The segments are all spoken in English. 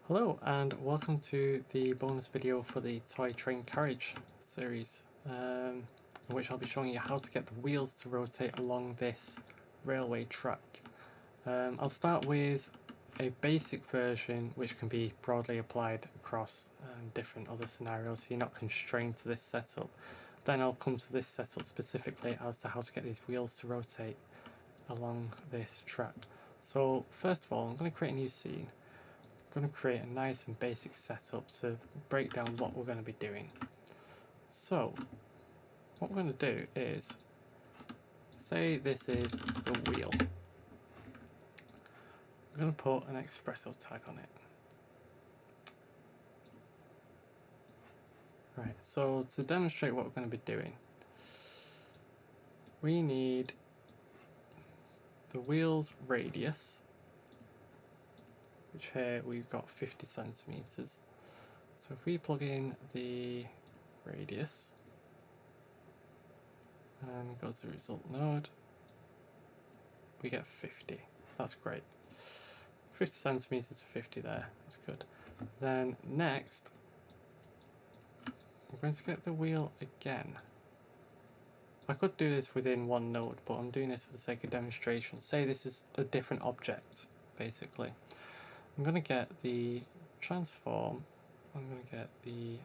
Hello and welcome to the bonus video for the Toy Train Carriage series, in which I'll be showing you how to get the wheels to rotate along this railway track. I'll start with a basic version which can be broadly applied across different other scenarios, so you're not constrained to this setup. Then I'll come to this setup specifically as to how to get these wheels to rotate along this track. So first of all, I'm going to create a new scene. I'm going to create a nice and basic setup to break down what we're going to be doing. So what we're going to do is, say this is the wheel. I'm going to put an espresso tag on it. Right, so to demonstrate what we're going to be doing, we need the wheel's radius, which here we've got 50 centimeters. So if we plug in the radius and go to the result node, we get 50. That's great. 50 centimeters to 50 there, that's good. Then next, we're going to get the wheel again. I could do this within one node, but I'm doing this for the sake of demonstration. Say this is a different object, basically. I'm going to get the transform, I'm going to get the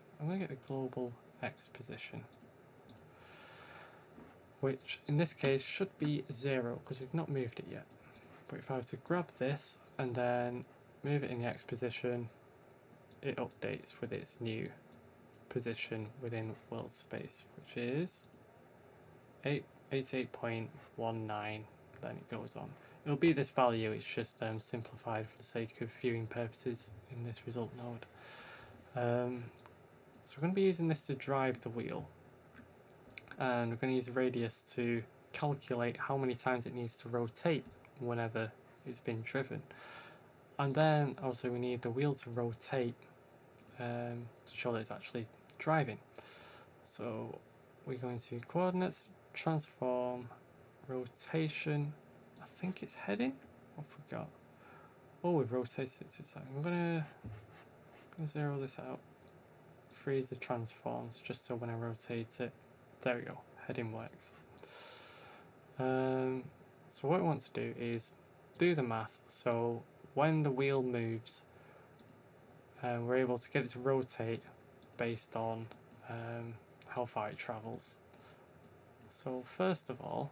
global X position, which in this case should be 0 because we've not moved it yet. But if I were to grab this and then move it in the X position, it updates with its new position within world space, which is 88.19, then it goes on. It'll be this value, it's just simplified for the sake of viewing purposes in this result node. So we're going to be using this to drive the wheel, and we're going to use the radius to calculate how many times it needs to rotate whenever it's been driven. And then also we need the wheel to rotate to show that it's actually driving. So we're going to coordinates, transform, rotation, I think it's heading? I forgot. Oh, we've rotated it to the side. I'm gonna zero this out. Freeze the transforms just so when I rotate it, there we go, heading works. So what I want to do is do the math, so when the wheel moves, we're able to get it to rotate based on how far it travels. So first of all,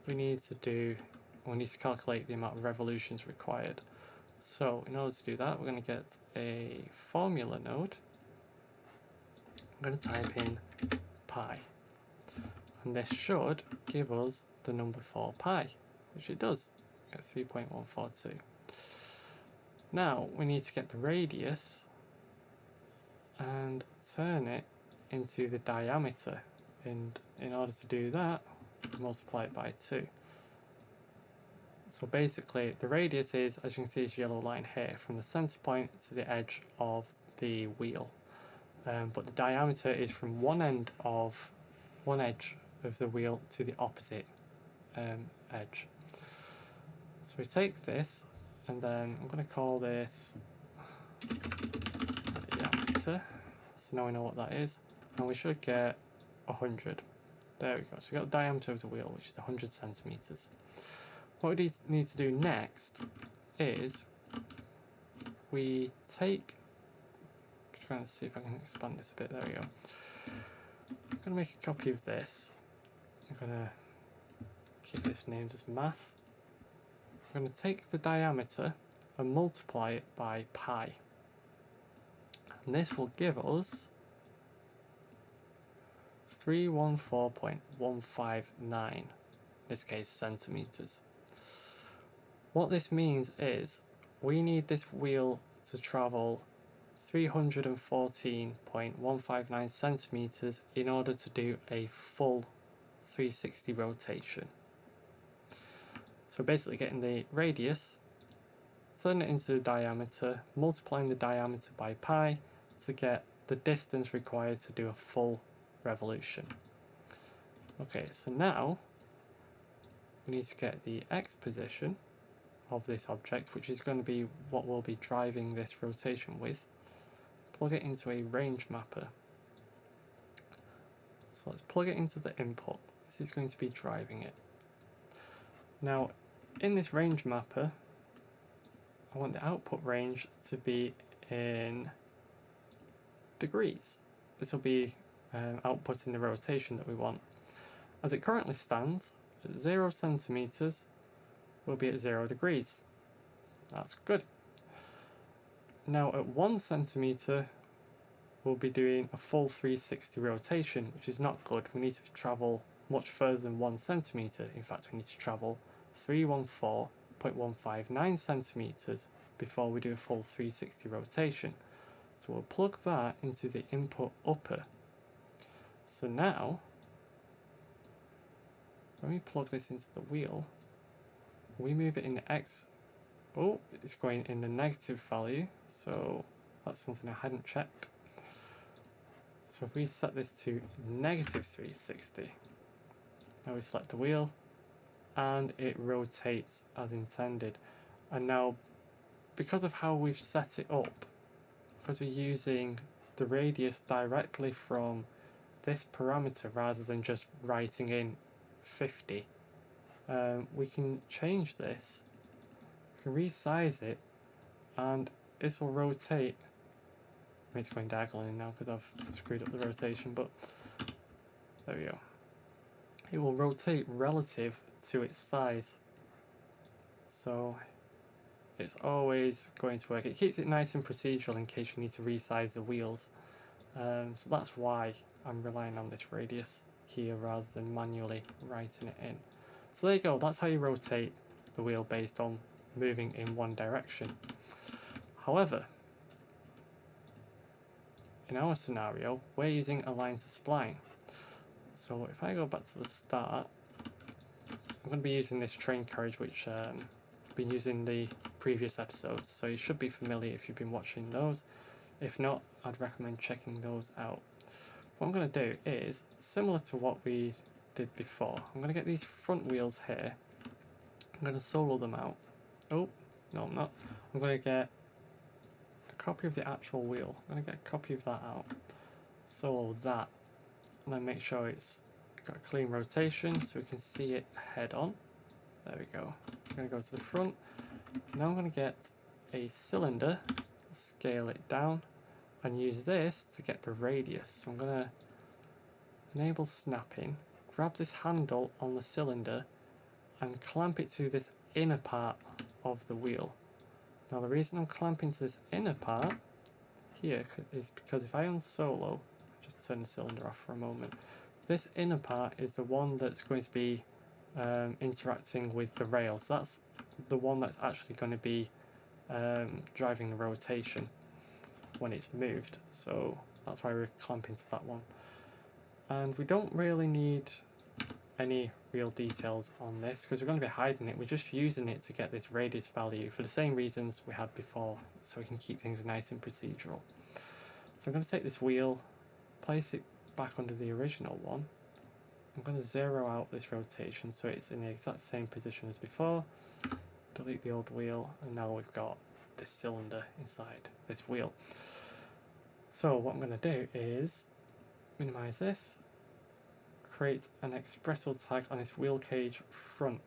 we need to calculate the amount of revolutions required. So in order to do that, we're going to get a formula node. I'm going to type in pi, and this should give us the number for pi, which it does. We get 3.142. Now we need to get the radius and turn it into the diameter, and in order to do that, multiply it by 2. So basically the radius is, as you can see, this yellow line here, from the center point to the edge of the wheel, but the diameter is from one edge of the wheel to the opposite edge. So we take this, and then I'm going to call this diameter, so now we know what that is, and we should get 100. There we go, so we got the diameter of the wheel, which is 100 centimeters. What we need to do next is we take, trying to see if I can expand this a bit, there we go. I'm going to make a copy of this. I'm going to keep this named as math. I'm going to take the diameter and multiply it by pi. And this will give us 314.159, in this case centimeters. What this means is we need this wheel to travel 314.159 centimeters in order to do a full 360 rotation. So basically getting the radius, turn it into the diameter, multiplying the diameter by pi to get the distance required to do a full revolution. Okay, so now we need to get the X position, of this object, which is going to be what we'll be driving this rotation with, plug it into a range mapper. So let's plug it into the input. This is going to be driving it. Now, in this range mapper, I want the output range to be in degrees. This will be outputting the rotation that we want. As it currently stands, at 0 centimeters, will be at 0 degrees. That's good. Now at 1 centimeter, we'll be doing a full 360 rotation, which is not good. We need to travel much further than 1 centimeter. In fact, we need to travel 314.159 centimeters before we do a full 360 rotation. So we'll plug that into the input upper. So now, when we plug this into the wheel, we move it in the X. Oh, it's going in the negative value, so that's something I hadn't checked. So if we set this to negative 360, now we select the wheel, and it rotates as intended. And now, because of how we've set it up, because we're using the radius directly from this parameter rather than just writing in 50, we can change this, we can resize it, and this will rotate. I mean, it's going diagonally now because I've screwed up the rotation, but there we go. It will rotate relative to its size, so it's always going to work. It keeps it nice and procedural in case you need to resize the wheels. So that's why I'm relying on this radius here rather than manually writing it in. So there you go, that's how you rotate the wheel based on moving in one direction. However, in our scenario, we're using Align-to-Spline. So if I go back to the start, I'm going to be using this train carriage, which I've been using in the previous episodes, so you should be familiar if you've been watching those. If not, I'd recommend checking those out. What I'm going to do is, similar to what we did before, I'm going to get these front wheels here, I'm going to solo them out. Oh, no I'm not. I'm going to get a copy of the actual wheel. I'm going to get a copy of that out, solo that, and then make sure it's got a clean rotation so we can see it head on. There we go. I'm going to go to the front. Now I'm going to get a cylinder, scale it down, and use this to get the radius. So I'm going to enable snapping, grab this handle on the cylinder, and clamp it to this inner part of the wheel. Now the reason I'm clamping to this inner part here is because if I unsolo, just turn the cylinder off for a moment, this inner part is the one that's going to be interacting with the rails. That's the one that's actually going to be driving the rotation when it's moved, so that's why we're clamping to that one. And we don't really need any real details on this because we're going to be hiding it. We're just using it to get this radius value for the same reasons we had before, so we can keep things nice and procedural. So I'm going to take this wheel, place it back under the original one. I'm going to zero out this rotation so it's in the exact same position as before. Delete the old wheel, and now we've got this cylinder inside this wheel. So what I'm going to do is minimize this, create an espresso tag on this wheel cage front.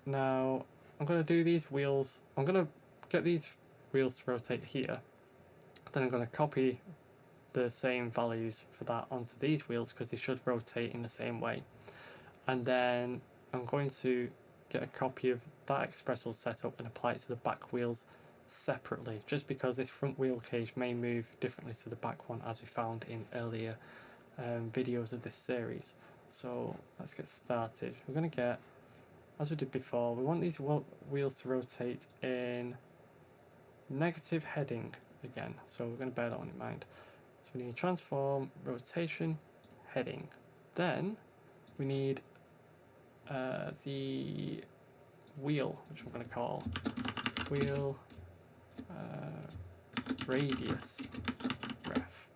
Now I'm going to do these wheels, I'm going to get these wheels to rotate here, then I'm going to copy the same values for that onto these wheels because they should rotate in the same way, and then I'm going to get a copy of that espresso setup and apply it to the back wheels separately, just because this front wheel cage may move differently to the back one as we found in earlier videos of this series. So let's get started. We're going to get, as we did before, we want these wheels to rotate in negative heading again, so we're going to bear that one in mind. So we need transform, rotation, heading. Then we need the wheel, which I'm going to call wheel radius ref.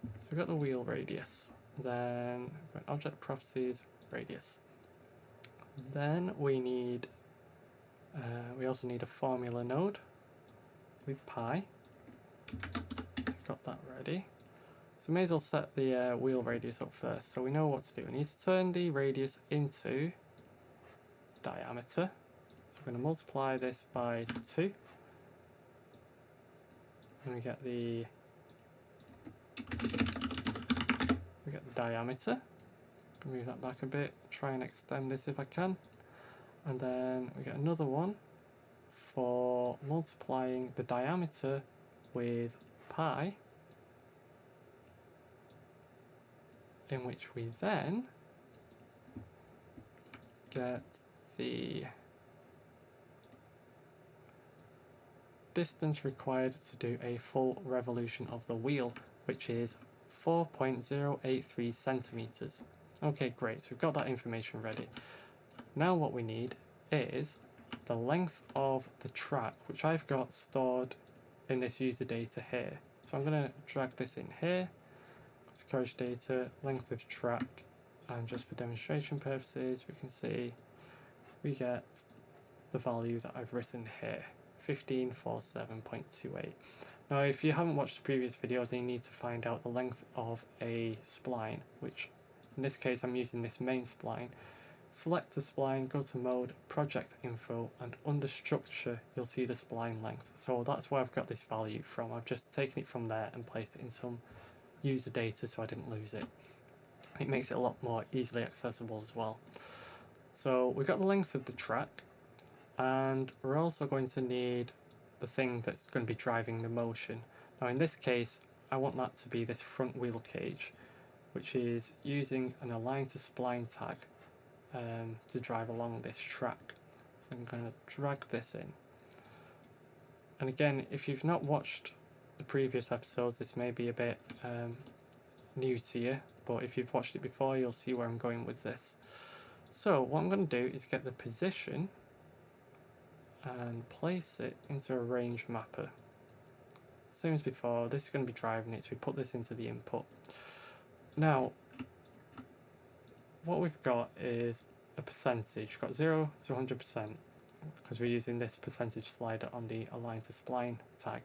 So we've got the wheel radius, then we've got object properties, radius. Then we need we also need a formula node with pi. Got that ready. So we may as well set the wheel radius up first, so we know what to do. We need to turn the radius into diameter. So we're going to multiply this by 2. And we get the diameter. Move that back a bit, try and extend this if I can. And then we get another one for multiplying the diameter with pi, in which we then get the distance required to do a full revolution of the wheel, which is 4.083 centimeters. Okay, great, so we've got that information ready. Now what we need is the length of the track, which I've got stored in this user data here. So I'm going to drag this in here. It's carriage data, length of track, and just for demonstration purposes, we can see we get the value that I've written here, 1547.28. Now, if you haven't watched the previous videos, then you need to find out the length of a spline, which in this case I'm using this main spline. Select the spline, go to mode, project info, and under structure you'll see the spline length. So that's where I've got this value from. I've just taken it from there and placed it in some user data so I didn't lose it. It makes it a lot more easily accessible as well. So we've got the length of the track, and we're also going to need the thing that's going to be driving the motion. Now in this case I want that to be this front wheel cage, which is using an Align-to-Spline tag to drive along this track. So I'm going to drag this in. And again, if you've not watched the previous episodes, this may be a bit new to you, but if you've watched it before, you'll see where I'm going with this. So what I'm going to do is get the position and place it into a range mapper. Same as before, this is going to be driving it, so we put this into the input. Now, what we've got is a percentage. We've got 0 to 100%, because we're using this percentage slider on the Align-to-Spline tag.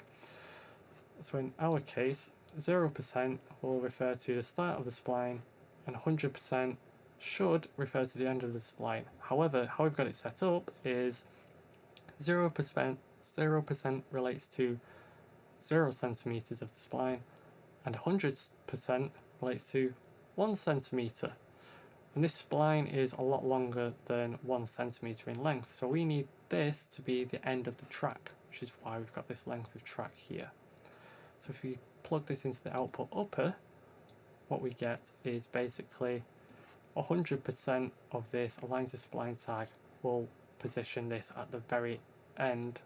So in our case, 0% will refer to the start of the spline, and 100% should refer to the end of the spline. However, how we've got it set up is 0% relates to 0 centimeters of the spline, and 100% relates to 1 centimeter. And this spline is a lot longer than 1 centimeter in length, so we need this to be the end of the track, which is why we've got this length of track here. So if we plug this into the output upper, what we get is basically 100% of this Align-to-Spline tag will position this at the very end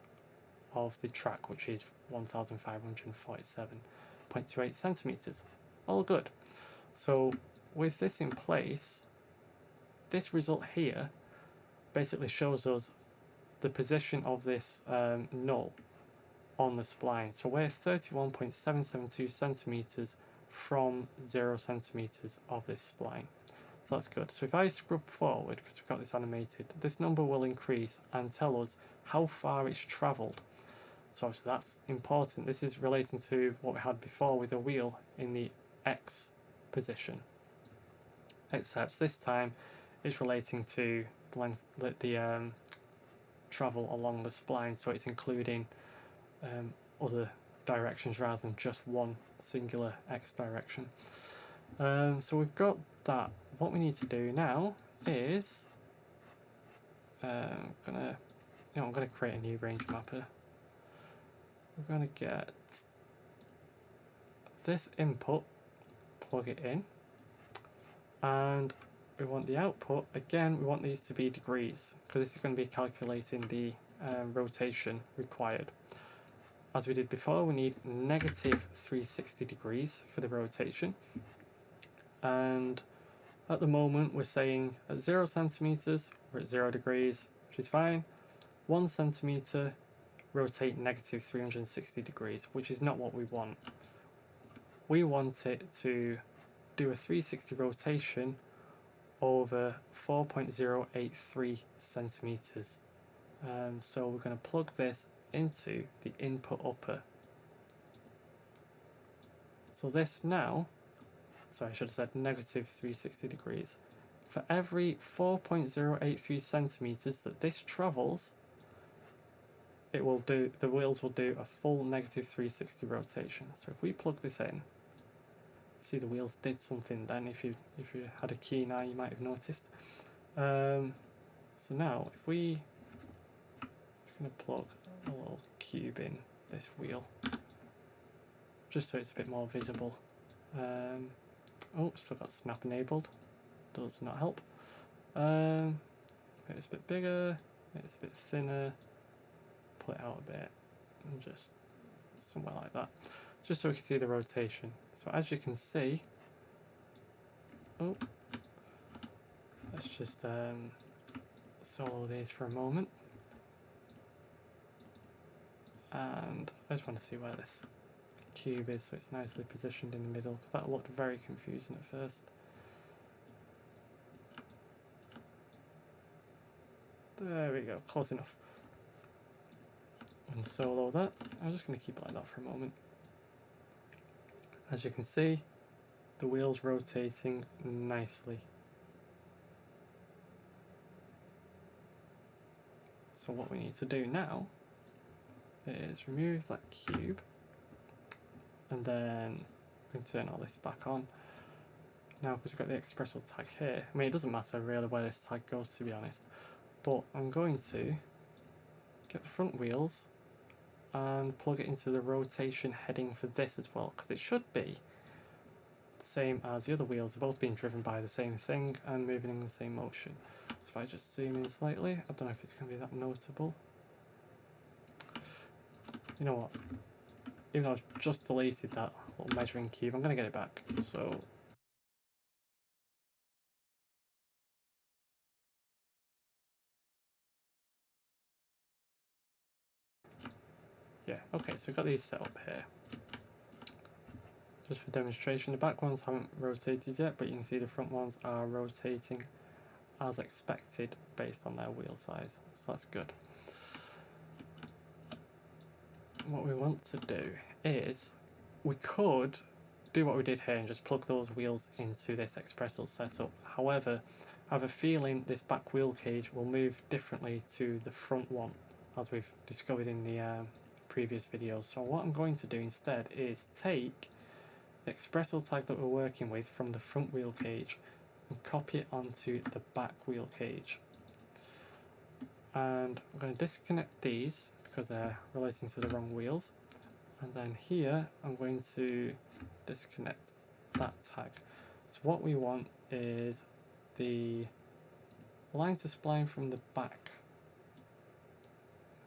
of the track, which is 1547.28 centimeters. All good. So with this in place, this result here basically shows us the position of this null on the spline. So we're 31.772 centimeters from 0 centimeters of this spline. So that's good. So if I scrub forward, because we've got this animated, this number will increase and tell us how far it's travelled. So obviously that's important. This is relating to what we had before with the wheel in the X position. Except this time it's relating to the length, the travel along the spline, so it's including other directions rather than just one singular X direction. So we've got that. What we need to do now is I'm gonna create a new range mapper. We're gonna get this input, plug it in, and we want the output, again we want these to be degrees, because this is going to be calculating the rotation required. As we did before, we need negative 360 degrees for the rotation, and at the moment we're saying at 0 centimeters we're at 0 degrees, which is fine. 1 centimeter, rotate negative 360 degrees, which is not what we want. We want it to do a 360 rotation over 4.083 centimeters. So we're going to plug this into the input upper. So this now, sorry, I should have said negative 360 degrees. For every 4.083 centimeters that this travels, it will do, the wheels will do a full negative 360 rotation. So if we plug this in, see the wheels did something then. If you had a keen eye, you might have noticed. So now if we, I'm going to plug a little cube in this wheel, just so it's a bit more visible. Oh, still got snap enabled, does not help. Make this a bit bigger, make this a bit thinner, pull it out a bit, and just somewhere like that, just so we can see the rotation. So as you can see, oh, let's just solo these for a moment, and I just want to see where this cube is so it's nicely positioned in the middle. That looked very confusing at first. There we go, close enough. And solo that. I'm just going to keep it like that for a moment. As you can see, the wheel's rotating nicely. So what we need to do now is remove that cube, and then we can turn all this back on. Now, because we've got the expresso tag here, I mean, it doesn't matter really where this tag goes, to be honest, but I'm going to get the front wheels and plug it into the rotation heading for this as well, because it should be the same as the other wheels. They're both being driven by the same thing and moving in the same motion. So if I just zoom in slightly, I don't know if it's going to be that notable. You know what, even though I've just deleted that little measuring cube, I'm going to get it back. So yeah, okay, so we've got these set up here. Just for demonstration, the back ones haven't rotated yet, but you can see the front ones are rotating as expected based on their wheel size, so that's good. What we want to do is, we could do what we did here and just plug those wheels into this expresso setup. However, I have a feeling this back wheel cage will move differently to the front one, as we've discovered in the previous videos. So what I'm going to do instead is take the expresso tag that we're working with from the front wheel cage and copy it onto the back wheel cage. And I'm going to disconnect these because they're relating to the wrong wheels, and then here I'm going to disconnect that tag. So what we want is the Align-to-Spline from the back.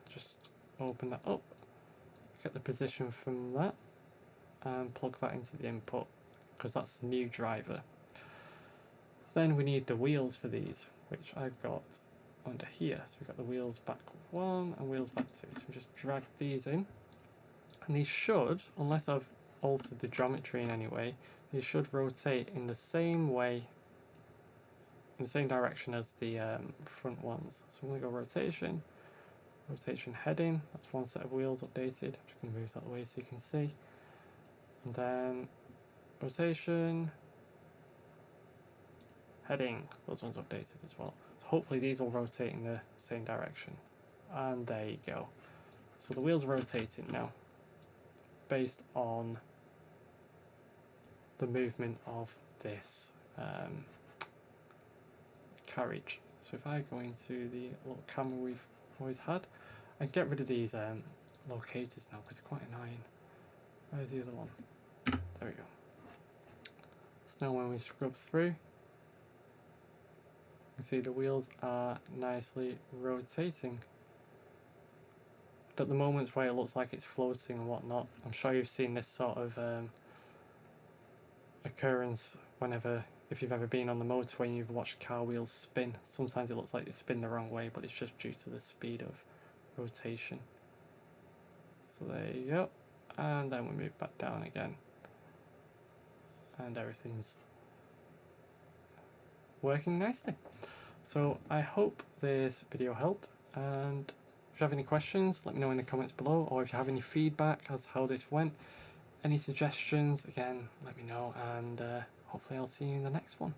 Just open that up, get the position from that, and plug that into the input because that's the new driver. Then we need the wheels for these, which I've got under here. So we've got the wheels back 1 and wheels back 2. So we just drag these in, and these should, unless I've altered the geometry in any way, these should rotate in the same way, in the same direction as the front ones. So I'm going to go rotation, rotation heading, that's one set of wheels updated. I'm just going to move that away so you can see. And then rotation, heading, those ones updated as well. So hopefully these will rotate in the same direction. And there you go. So the wheels are rotating now based on the movement of this carriage. So if I go into the little camera we've always had, and get rid of these locators now because they're quite annoying. Where's the other one? There we go. So now when we scrub through, you can see the wheels are nicely rotating. But at the moments where it looks like it's floating and whatnot, I'm sure you've seen this sort of occurrence whenever, if you've ever been on the motorway and you've watched car wheels spin. Sometimes it looks like they spin the wrong way, but it's just due to the speed of rotation. So there you go, and then we move back down again, and everything's working nicely. So I hope this video helped, and If you have any questions, let me know in the comments below, or if you have any feedback as how this went, any suggestions, again, let me know, and hopefully I'll see you in the next one.